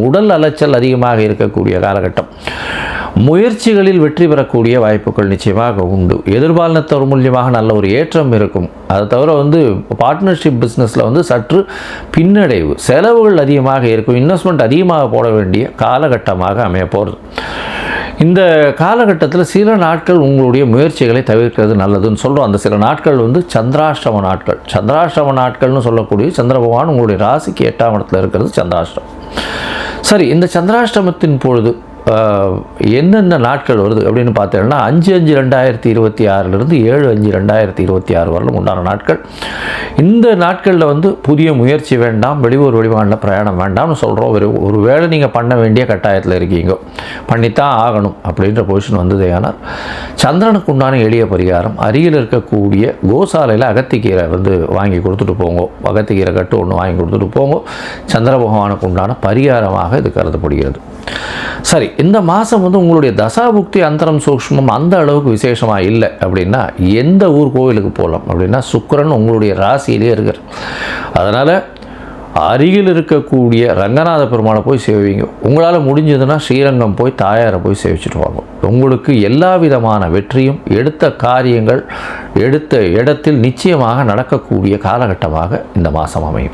உடல் அலைச்சல் அதிகமாக இருக்கக்கூடிய காலகட்டம். முயற்சிகளில் வெற்றி பெறக்கூடிய வாய்ப்புகள் நிச்சயமாக உண்டு. எதிர்பாலினத்தவர் மூலியமாக நல்ல ஒரு ஏற்றம் இருக்கும். அதை தவிர பார்ட்னர்ஷிப் பிஸ்னஸில் சற்று பின்னடைவு, செலவுகள் அதிகமாக இருக்கும். இன்வெஸ்ட்மெண்ட் அதிகமாக போட வேண்டிய காலகட்டமாக அமைய போகிறது. இந்த காலகட்டத்தில் சில நாட்கள் உங்களுடைய முயற்சிகளை தவிர்க்கிறது நல்லதுன்னு சொல்கிறோம். அந்த சில நாட்கள் சந்திராஷ்டம நாட்கள். சந்திராஷ்டம நாட்கள்னு சொல்லக்கூடிய சந்திர பகவான் உங்களுடைய ராசிக்கு 8ஆம் இடத்துல இருக்கிறது சந்திராஷ்டமம். சரி, இந்த சந்திராஷ்டமத்தின் பொழுது எந்தெந்த நாட்கள் வருது அப்படின்னு பார்த்தீங்கன்னா 5/5/2026 7/5/2026 வரலும் உண்டான நாட்கள். இந்த நாட்களில் புதிய முயற்சி வேண்டாம், வெளியூர் வெளிமாநில பிரயாணம் வேண்டாம்னு சொல்கிறோம். ஒரு வேளை நீங்கள் பண்ண வேண்டிய கட்டாயத்தில் இருக்கீங்க, பண்ணித்தான் ஆகணும் அப்படின்ற பொசிஷன் வந்ததே. ஆனால் சந்திரனுக்கு உண்டான எளிய பரிகாரம், அருகில் இருக்கக்கூடிய கோசாலையில் அகத்திக்கீரை வாங்கி கொடுத்துட்டு போங்க. அகத்திக்கீரை கட்டு ஒன்று வாங்கி கொடுத்துட்டு போங்க. சந்திர பகவானுக்கு உண்டான பரிகாரமாக இது கருதப்படுகிறது. சரி, இந்த மாதம் உங்களுடைய தசாபுக்தி அந்தரம் சூக்ஷ்மம் அந்த அளவுக்கு விசேஷமாக இல்லை அப்படின்னா எந்த ஊர் கோவிலுக்கு போகலாம் அப்படின்னா சுக்கிரன் உங்களுடைய ராசியிலே இருக்கிறார். அதனால் அருகில் இருக்கக்கூடிய ரங்கநாத பெருமாளை போய் சேவிங்க. உங்களால் முடிஞ்சதுன்னா ஸ்ரீரங்கம் போய் தாயாரை போய் சேவிச்சுட்டு வாங்க. உங்களுக்கு எல்லா விதமான வெற்றியும், எடுத்த காரியங்கள் எடுத்த இடத்தில் நிச்சயமாக நடக்கக்கூடிய காலகட்டமாக இந்த மாதம் அமையும்.